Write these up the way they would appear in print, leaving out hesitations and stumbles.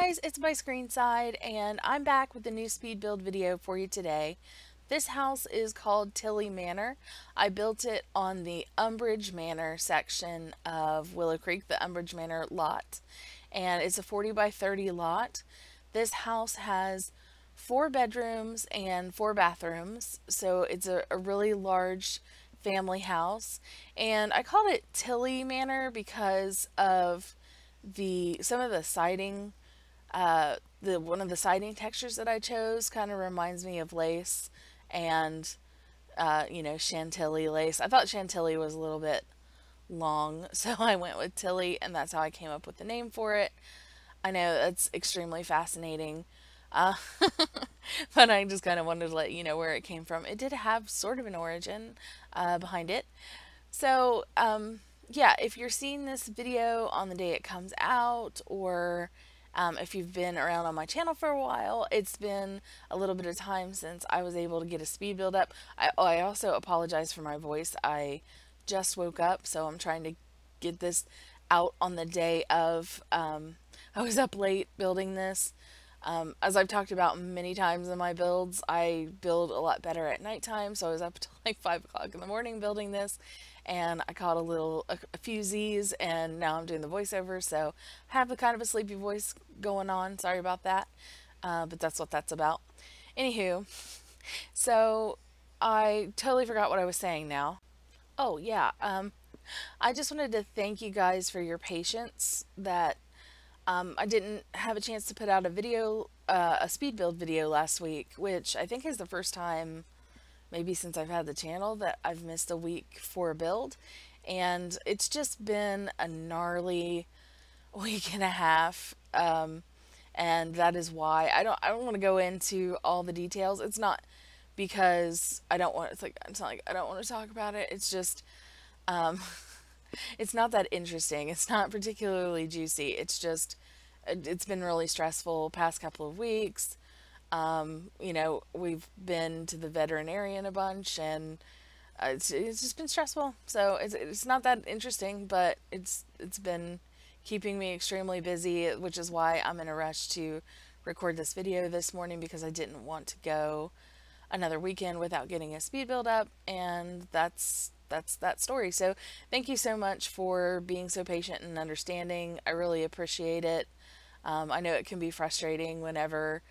guys, it's byscreenside and I'm back with a new speed build video for you today. This house is called Tilly Manor. I built it on the Umbridge Manor section of Willow Creek, the Umbridge Manor lot. And it's a 40 by 30 lot. This house has 4 bedrooms and 4 bathrooms, so it's a really large family house. And I called it Tilly Manor because of some of the siding, the one of the siding textures that I chose kind of reminds me of lace and chantilly lace. I thought chantilly was a little bit long, so I went with Tilly, and that's how I came up with the name for it. I know that's extremely fascinating, uh, but I just kind of wanted to let you know where it came from. It did have sort of an origin behind it. So, yeah, if you're seeing this video on the day it comes out, or if you've been around on my channel for a while, it's been a little bit of time since I was able to get a speed build up. I also apologize for my voice. I just woke up, so I'm trying to get this out on the day of. I was up late building this. As I've talked about many times in my builds, I build a lot better at nighttime, so I was up till like 5 o'clock in the morning building this, and I caught a few Z's, and now I'm doing the voiceover, so I have a kind of a sleepy voice going on. Sorry about that, but that's what that's about. Anywho, so I totally forgot what I was saying now. Oh yeah, I just wanted to thank you guys for your patience that I didn't have a chance to put out a speed build video last week, which I think is the first time, maybe since I've had the channel, that I've missed a week for a build. And it's just been a gnarly week and a half. And that is why I don't want to go into all the details. It's not because it's not like I don't want to talk about it. It's just, it's not that interesting. It's not particularly juicy. It's been really stressful past couple of weeks. We've been to the veterinarian a bunch, and it's just been stressful. So it's not that interesting, but it's been keeping me extremely busy, which is why I'm in a rush to record this video this morning, because I didn't want to go another weekend without getting a speed build up, and that's that story. So thank you so much for being so patient and understanding. I really appreciate it. I know it can be frustrating whenever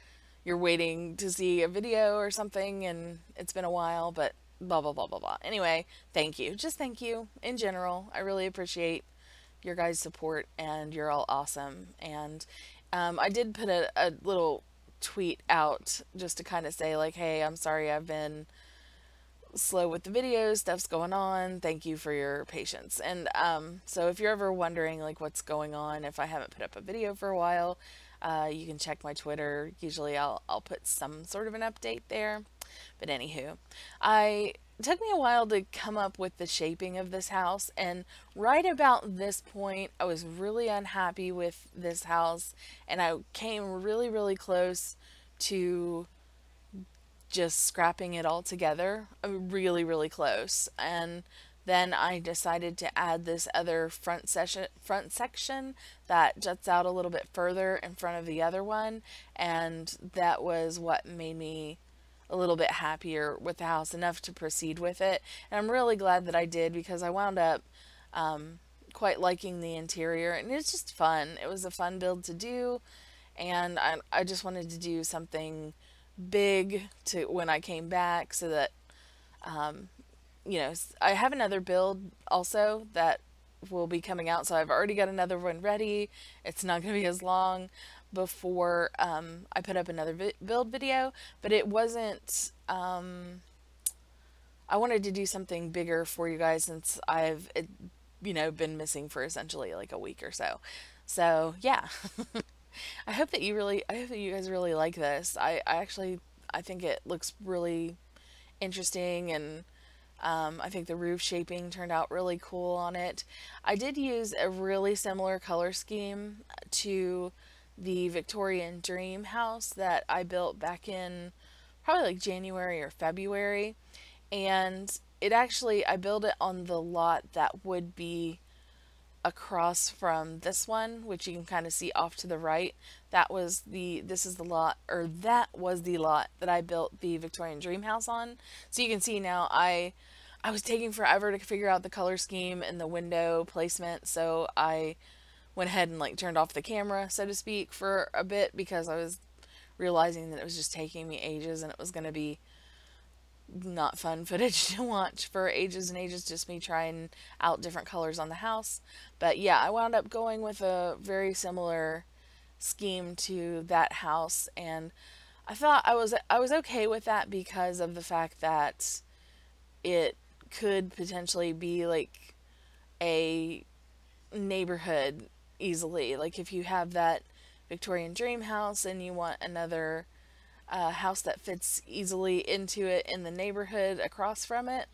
you're waiting to see a video or something and it's been a while, but blah blah blah blah blah. Anyway, thank you. Just thank you in general. I really appreciate your guys' support, and you're all awesome. And I did put a little tweet out just to kind of say, like, hey, I'm sorry I've been slow with the videos, stuff's going on, thank you for your patience. And so if you're ever wondering like what's going on, if I haven't put up a video for a while, you can check my Twitter. Usually I'll put some sort of an update there. But anywho, it took me a while to come up with the shaping of this house, and right about this point I was really unhappy with this house, and I came really close to just scrapping it all together, really close. And then I decided to add this other front section that juts out a little bit further in front of the other one, and that was what made me a little bit happier with the house, enough to proceed with it. And I'm really glad that I did, because I wound up quite liking the interior, and it's just fun. It was a fun build to do, and I just wanted to do something big to when I came back, so that I have another build also that will be coming out, so I've already got another one ready. It's not going to be as long before I put up another build video, but it wasn't I wanted to do something bigger for you guys, since I've been missing for essentially like a week or so. So yeah. I hope that you guys really like this. I think it looks really interesting, and I think the roof shaping turned out really cool on it. I did use a really similar color scheme to the Victorian Dream house that I built back in probably like January or February, and I built it on the lot that would be across from this one, which you can kind of see off to the right. This is the lot, or that was the lot that I built the Victorian dream house on. So you can see now I was taking forever to figure out the color scheme and the window placement, so I went ahead and like turned off the camera, so to speak, for a bit because I was realizing that it was just taking me ages and it was going to be not fun footage to watch for ages and ages, just me trying out different colors on the house. But yeah, I wound up going with a very similar scheme to that house, and I thought I was okay with that because of the fact that it could potentially be like a neighborhood easily. Like if you have that Victorian dream house and you want another house that fits easily into it in the neighborhood across from it,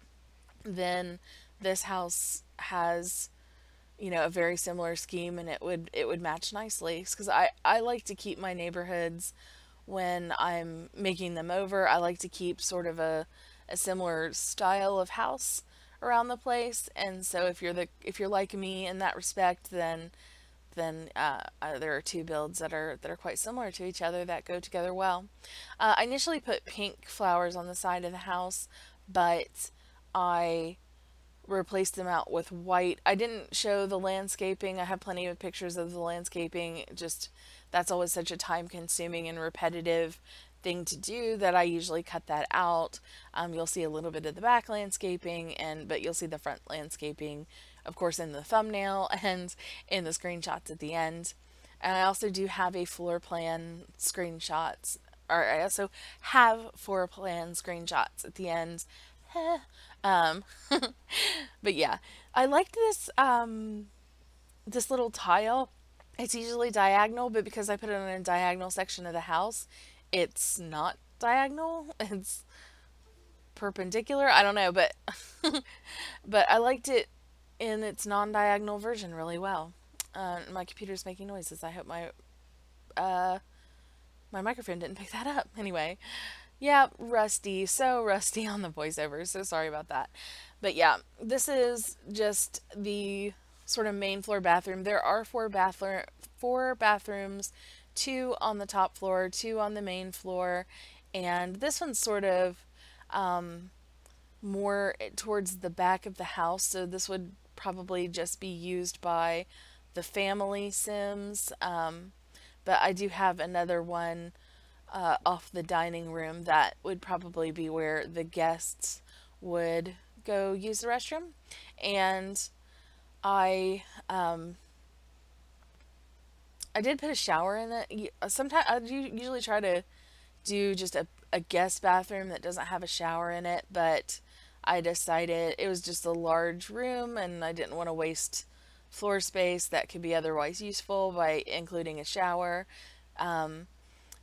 then this house has, you know, a very similar scheme, and it would match nicely because I like to keep my neighborhoods when I'm making them over. I like to keep sort of a similar style of house around the place, and so if you're like me in that respect, then there are two builds that are quite similar to each other that go together well. I initially put pink flowers on the side of the house, but I replaced them out with white. I didn't show the landscaping. I have plenty of pictures of the landscaping. Just that's always such a time consuming and repetitive thing to do that I usually cut that out. You'll see a little bit of the back landscaping, but you'll see the front landscaping, of course, in the thumbnail and in the screenshots at the end. And I also do have a floor plan screenshots, or I also have floor plan screenshots at the end. um, but yeah, I liked this little tile. It's usually diagonal, but because I put it in a diagonal section of the house, it's not diagonal. It's perpendicular. I don't know, but but I liked it in its non-diagonal version really well. My computer's making noises. I hope uh, my microphone didn't pick that up. Anyway, yeah, rusty, so rusty on the voiceover. So sorry about that. But yeah, this is just the sort of main floor bathroom. There are four bathrooms, two on the top floor, two on the main floor, and this one's sort of more towards the back of the house. So this would probably just be used by the family Sims. But I do have another one off the dining room that would probably be where the guests would go use the restroom. And I I did put a shower in it. Sometimes I usually try to do just a guest bathroom that doesn't have a shower in it, but I decided it was just a large room and I didn't want to waste floor space that could be otherwise useful by including a shower.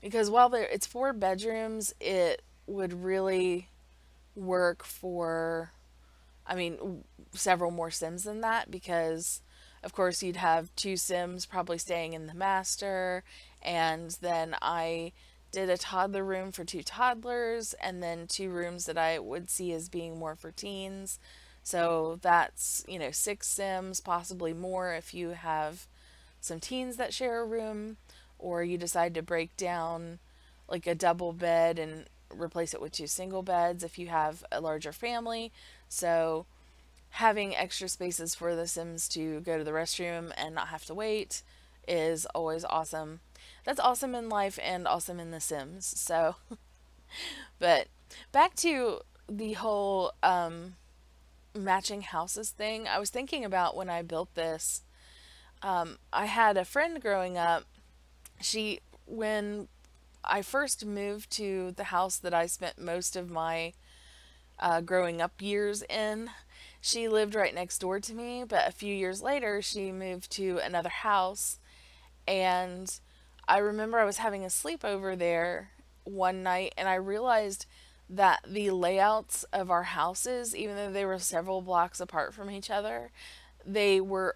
Because while it's four bedrooms, it would really work for, I mean, several more Sims than that, because of course you'd have two Sims probably staying in the master, and then I did a toddler room for two toddlers, and then two rooms that I would see as being more for teens. So that's, you know, six Sims, possibly more if you have some teens that share a room, or you decide to break down like a double bed and replace it with two single beds if you have a larger family. So having extra spaces for the Sims to go to the restroom and not have to wait is always awesome. That's awesome in life and awesome in The Sims. So, but back to the whole matching houses thing. I was thinking about when I built this. I had a friend growing up. When I first moved to the house that I spent most of my growing up years in, she lived right next door to me, but a few years later, she moved to another house. And I remember I was having a sleepover there one night, and I realized that the layouts of our houses, even though they were several blocks apart from each other, they were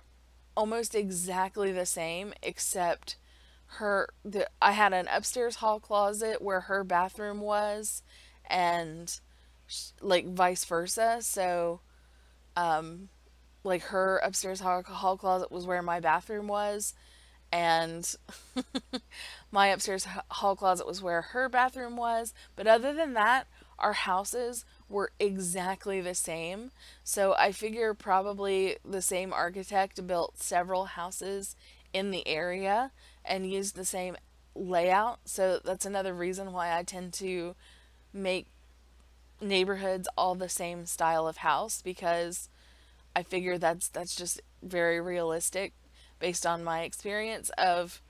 almost exactly the same, except I had an upstairs hall closet where her bathroom was, and like vice versa. So like her upstairs hall closet was where my bathroom was, and my upstairs hall closet was where her bathroom was. But other than that, our houses were exactly the same. So I figure probably the same architect built several houses in the area and used the same layout. So that's another reason why I tend to make neighborhoods all the same style of house, because I figure that's just very realistic based on my experience of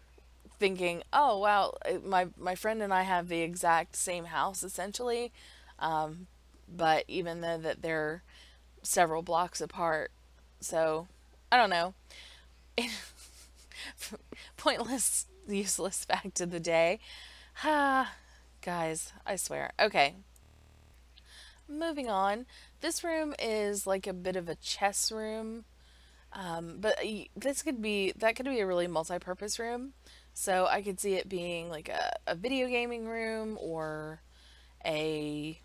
thinking, oh wow, my friend and I have the exact same house essentially, but even though that they're several blocks apart. So I don't know. Pointless, useless fact of the day. Ah, guys, I swear. Okay, moving on. This room is like a bit of a chess room. But that could be a really multi-purpose room. So I could see it being like a video gaming room, or a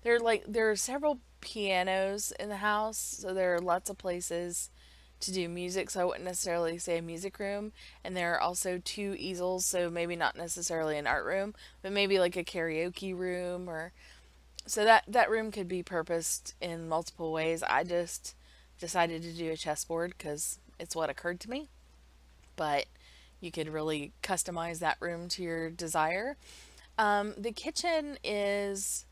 there are several pianos in the house, so there are lots of places to do music, so I wouldn't necessarily say a music room. And there are also two easels, so maybe not necessarily an art room, but maybe like a karaoke room, or so that room could be purposed in multiple ways. I just decided to do a chessboard because it's what occurred to me. But you could really customize that room to your desire. The kitchen is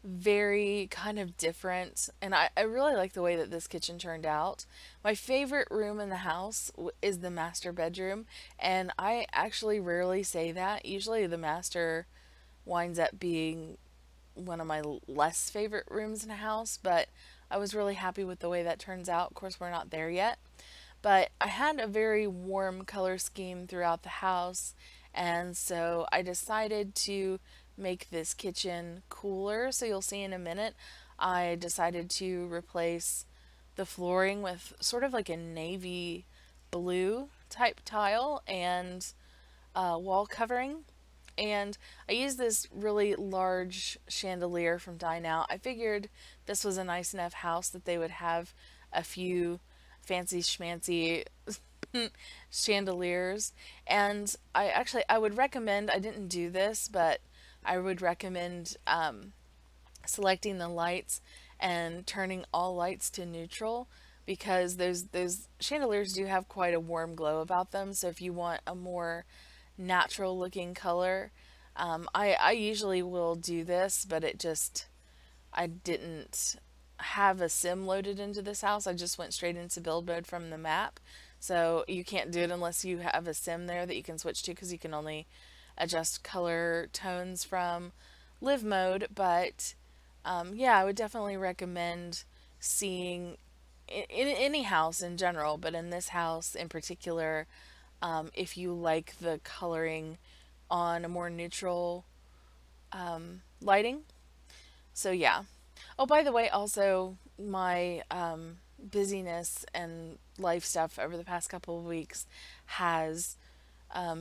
very kind of different, and I really like the way that this kitchen turned out. My favorite room in the house is the master bedroom, and I actually rarely say that. Usually the master winds up being one of my less favorite rooms in a house, but I was really happy with the way that turns out. Of course, we're not there yet, but I had a very warm color scheme throughout the house, and so I decided to make this kitchen cooler. So you'll see in a minute, I decided to replace the flooring with sort of like a navy blue type tile and wall covering. And I used this really large chandelier from Dine Out. I figured this was a nice enough house that they would have a few fancy schmancy chandeliers. And I would recommend, I didn't do this, but I would recommend selecting the lights and turning all lights to neutral, because those chandeliers do have quite a warm glow about them. So if you want a more natural looking color, I usually will do this, but I didn't have a sim loaded into this house. I just went straight into build mode from the map. So you can't do it unless you have a sim there that you can switch to, because you can only adjust color tones from live mode. But yeah, I would definitely recommend seeing in any house in general, but in this house in particular, if you like the coloring on a more neutral lighting. So yeah. Oh, by the way, also my busyness and life stuff over the past couple of weeks has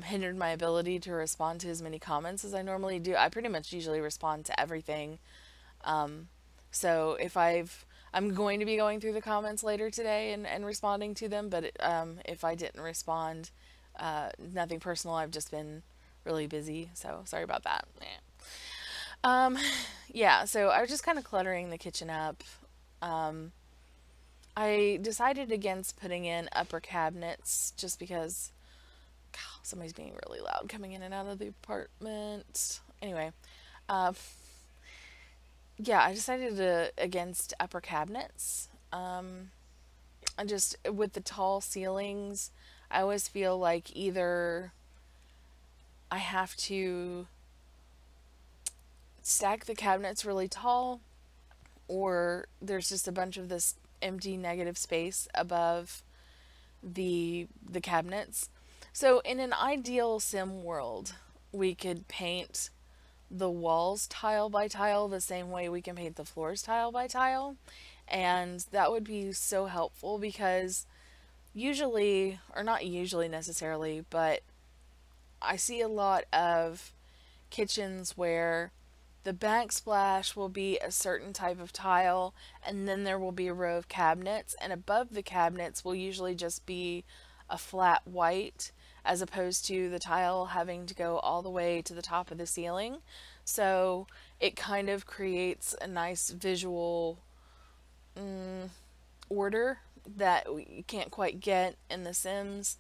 hindered my ability to respond to as many comments as I normally do. I pretty much usually respond to everything. So I'm going to be going through the comments later today and responding to them, but if I didn't respond, nothing personal. I've just been really busy, so sorry about that. Um, yeah, so I was just kind of cluttering the kitchen up. I decided against putting in upper cabinets just because somebody's being really loud coming in and out of the apartment. Anyway, yeah, I decided against upper cabinets. I just, with the tall ceilings, I always feel like either I have to stack the cabinets really tall, or there's just a bunch of this empty negative space above the cabinets. So in an ideal sim world, we could paint the walls tile by tile the same way we can paint the floors tile by tile. And that would be so helpful, because usually, or not usually necessarily, but I see a lot of kitchens where The backsplash will be a certain type of tile, and then there will be a row of cabinets, and above the cabinets will usually just be a flat white, as opposed to the tile having to go all the way to the top of the ceiling. So it kind of creates a nice visual order that you can't quite get in The Sims.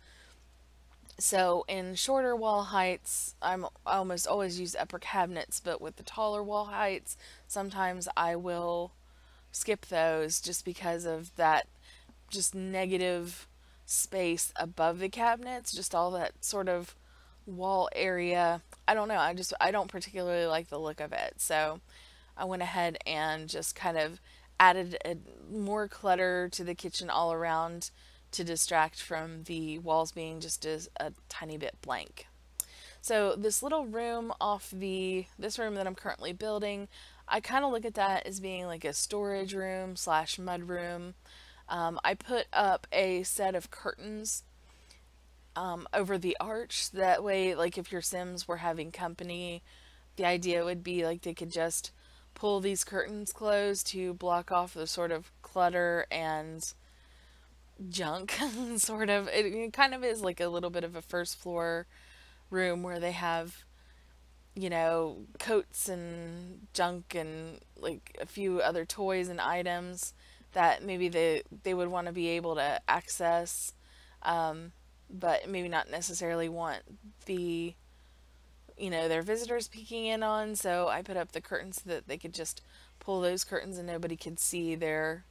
So in shorter wall heights, I almost always use upper cabinets, but with the taller wall heights, sometimes I will skip those just because of that just negative space above the cabinets, just all that sort of wall area. I don't know, I don't particularly like the look of it. So I went ahead and just kind of added more clutter to the kitchen all around to distract from the walls being just a tiny bit blank. So this little room this room that I'm currently building, I kind of look at that as being like a storage room slash mudroom. I put up a set of curtains over the arch. That way, like if your Sims were having company, the idea would be like they could just pull these curtains closed to block off the sort of clutter and junk sort of. It kind of is like a little bit of a first floor room where they have, coats and junk and like a few other toys and items that maybe they would want to be able to access, but maybe not necessarily want the their visitors peeking in on. So I put up the curtains so that they could just pull those curtains and nobody could see their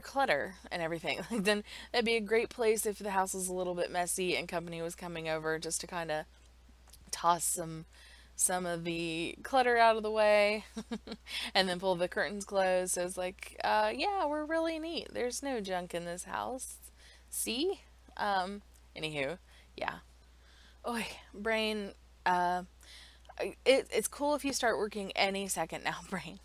clutter and everything. Like then that'd be a great place if the house was a little bit messy and company was coming over, just to kind of toss some of the clutter out of the way and then pull the curtains closed. So it's like, yeah, we're really neat. There's no junk in this house. See? Anywho, yeah. Oi, brain. Uh, it's cool if you start working any second now, brain.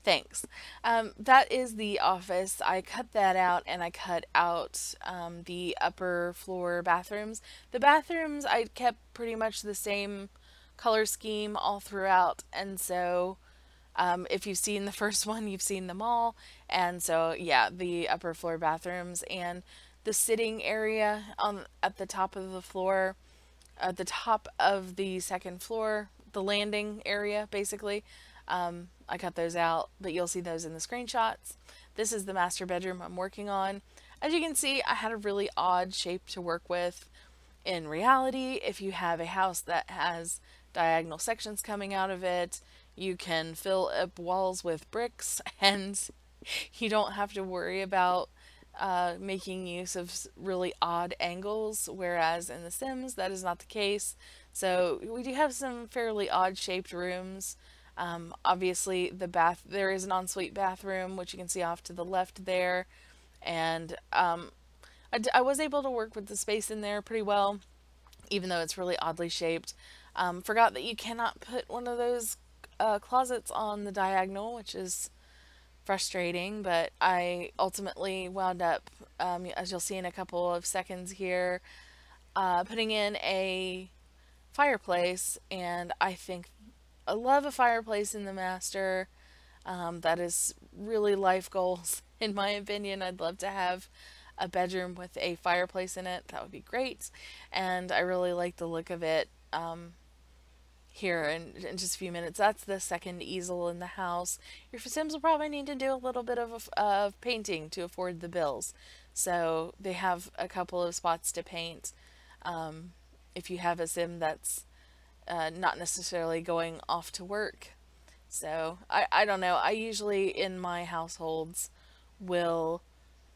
Thanks. That is the office. I cut that out and I cut out the upper floor bathrooms. The bathrooms I kept pretty much the same color scheme all throughout, and so if you've seen the first one, you've seen them all. And so, yeah, the upper floor bathrooms and the sitting area at the top of the floor, at the top of the second floor, the landing area, basically. I cut those out, but you'll see those in the screenshots. This is the master bedroom I'm working on. As you can see, I had a really odd shape to work with. In reality, if you have a house that has diagonal sections coming out of it, you can fill up walls with bricks and you don't have to worry about making use of really odd angles, whereas in The Sims that is not the case. So we do have some fairly odd shaped rooms. Obviously there is an ensuite bathroom, which you can see off to the left there, and I was able to work with the space in there pretty well, even though it's really oddly shaped. Forgot that you cannot put one of those closets on the diagonal, which is frustrating, but I ultimately wound up, as you'll see in a couple of seconds here, putting in a fireplace, and I love a fireplace in the master. That is really life goals, in my opinion. I'd love to have a bedroom with a fireplace in it. That would be great, and I really like the look of it. Here in just a few minutes. That's the second easel in the house. Your Sims will probably need to do a little bit of painting to afford the bills. So they have a couple of spots to paint. If you have a Sim that's not necessarily going off to work. So I don't know. I usually in my households will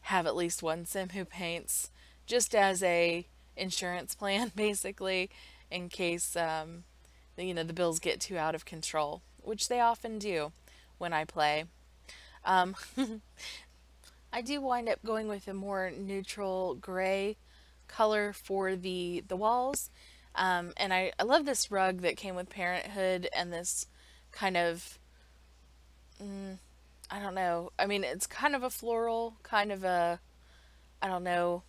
have at least one Sim who paints, just as a insurance plan, basically, in case the bills get too out of control, which they often do when I play. Um, I do wind up going with a more neutral gray color for the walls. And I love this rug that came with Parenthood, and this kind of, I don't know. I mean, it's kind of a floral, kind of a, I don't know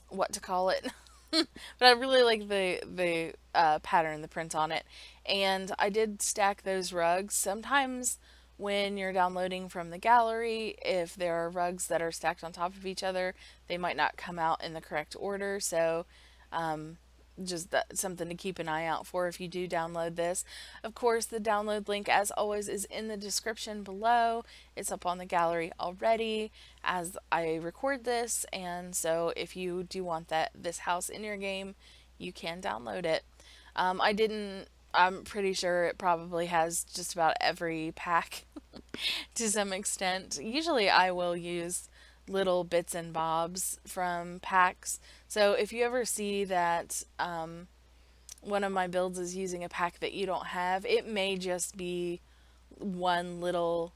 what to call it. But I really like the pattern, the print on it. And I did stack those rugs. Sometimes when you're downloading from the gallery, if there are rugs that are stacked on top of each other, they might not come out in the correct order. So just something to keep an eye out for if you do download this. Of course, the download link, as always, is in the description below. It's up on the gallery already as I record this, and so if you do want this house in your game, you can download it. I'm pretty sure it probably has just about every pack to some extent. Usually I will use little bits and bobs from packs. So if you ever see that one of my builds is using a pack that you don't have, it may just be one little,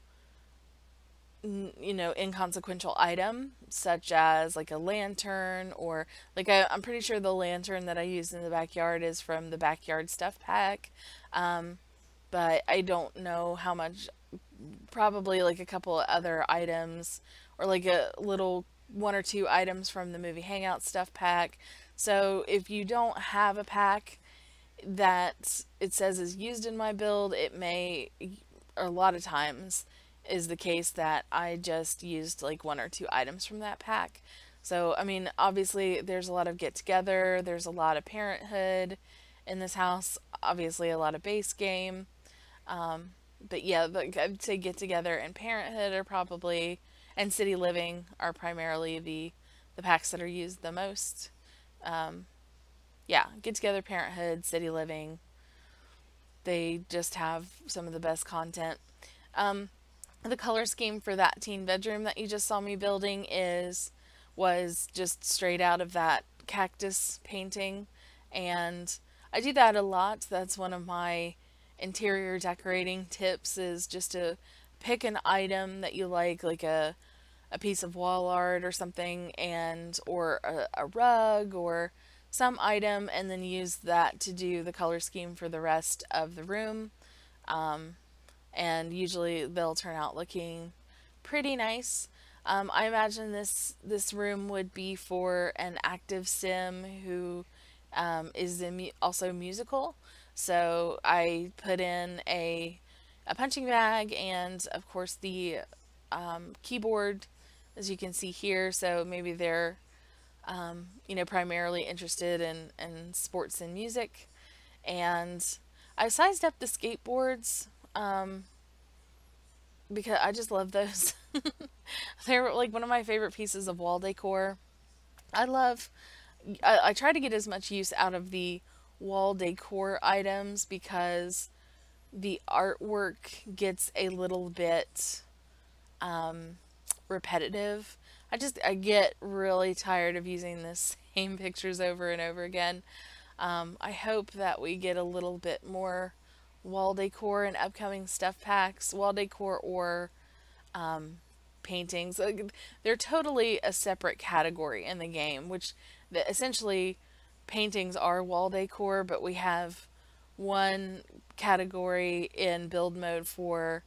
inconsequential item, such as like a lantern, or like I'm pretty sure the lantern that I used in the backyard is from the backyard stuff pack. But I don't know how much. Probably like a couple of other items, or like a little one or two items from the movie Hangout stuff pack. So if you don't have a pack that it says is used in my build, it may, or a lot of times is the case that I just used like one or two items from that pack. So, I mean, obviously there's a lot of get together, there's a lot of parenthood in this house, obviously a lot of base game. But yeah, I'd say get together and parenthood are probably, and city living are primarily the packs that are used the most. Yeah, get together, parenthood, city living. They just have some of the best content. The color scheme for that teen bedroom that you just saw me building was just straight out of that cactus painting, and I do that a lot. That's one of my interior decorating tips, is just to pick an item that you like a piece of wall art or something, or a rug or some item, and then use that to do the color scheme for the rest of the room. And usually they'll turn out looking pretty nice. I imagine this room would be for an active sim who is also musical. So I put in a punching bag and of course the keyboard, as you can see here. So maybe they're primarily interested in sports and music. And I sized up the skateboards because I just love those. They're like one of my favorite pieces of wall decor. I try to get as much use out of the wall decor items because the artwork gets a little bit repetitive. I get really tired of using the same pictures over and over again. I hope that we get a little bit more wall decor in upcoming stuff packs, wall decor or paintings. They're totally a separate category in the game, which essentially paintings are wall decor, but we have one category in build mode for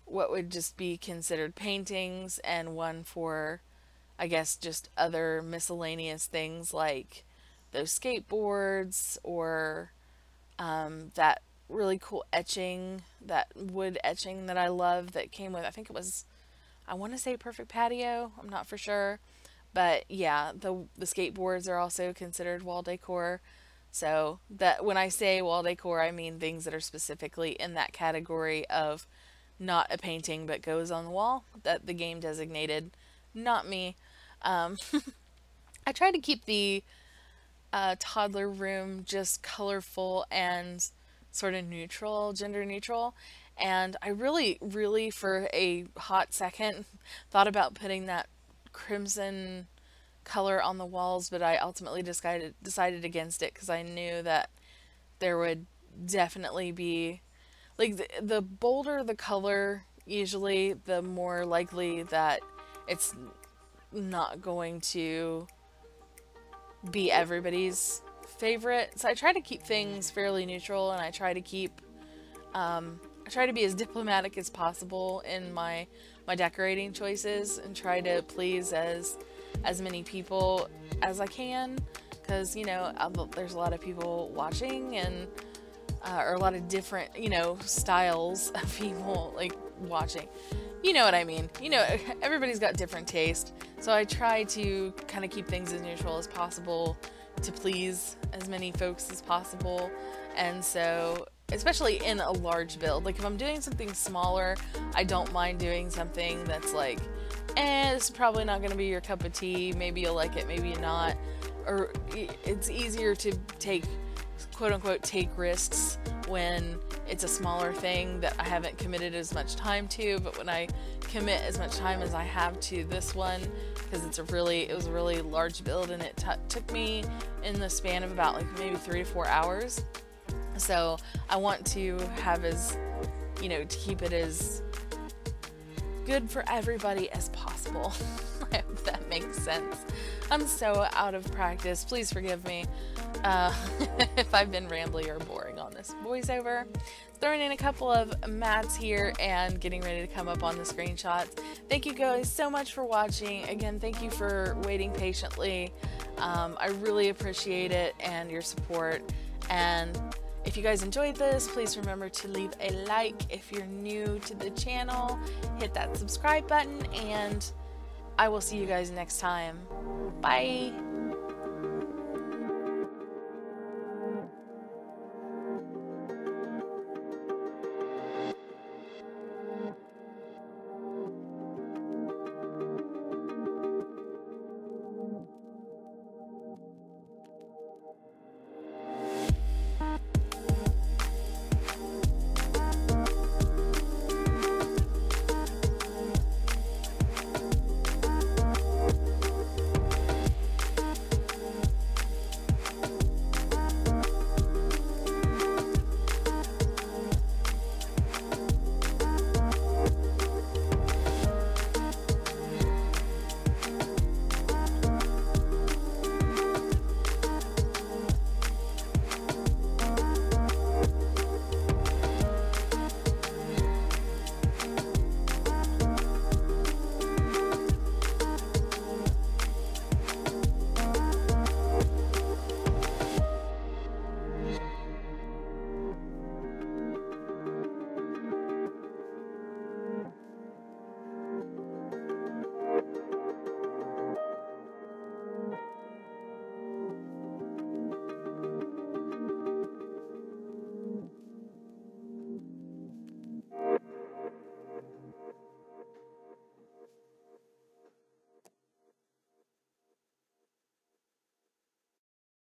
what would just be considered paintings, and one for, I guess, just other miscellaneous things like those skateboards, or that really cool etching, that wood etching that I love that came with, I think it was, I want to say Perfect Patio, I'm not for sure. But yeah, the skateboards are also considered wall decor. So that when I say wall decor, I mean things that are specifically in that category of not a painting but goes on the wall that the game designated, not me. I try to keep the toddler room just colorful and sort of neutral, gender neutral. And I really, really, for a hot second, thought about putting that crimson color on the walls, but I ultimately decided against it because I knew that there would definitely be, like, the bolder the color, usually the more likely that it's not going to be everybody's favorite. So I try to keep things fairly neutral, and I try to be as diplomatic as possible in my decorating choices, and try to please as many people as I can. because, you know, there's a lot of people watching, and or a lot of different, you know, styles of people like watching. You know what I mean. You know, everybody's got different taste, so I try to kind of keep things as neutral as possible to please as many folks as possible. And so, especially in a large build, like if I'm doing something smaller, I don't mind doing something that's like, this is probably not going to be your cup of tea, maybe you'll like it, maybe not. Or it's easier to take, quote unquote, take risks when it's a smaller thing that I haven't committed as much time to. But when I commit as much time as I have to this one, because it was a really large build, and it took me in the span of about like maybe 3 to 4 hours. So I want to have as, you know, to keep it as good for everybody as possible. I hope that makes sense. I'm so out of practice. Please forgive me if I've been rambly or boring on this voiceover. Throwing in a couple of mats here and getting ready to come up on the screenshots. Thank you guys so much for watching. Again, thank you for waiting patiently. I really appreciate it and your support. And if you guys enjoyed this, please remember to leave a like. If you're new to the channel, hit that subscribe button, and I will see you guys next time. Bye!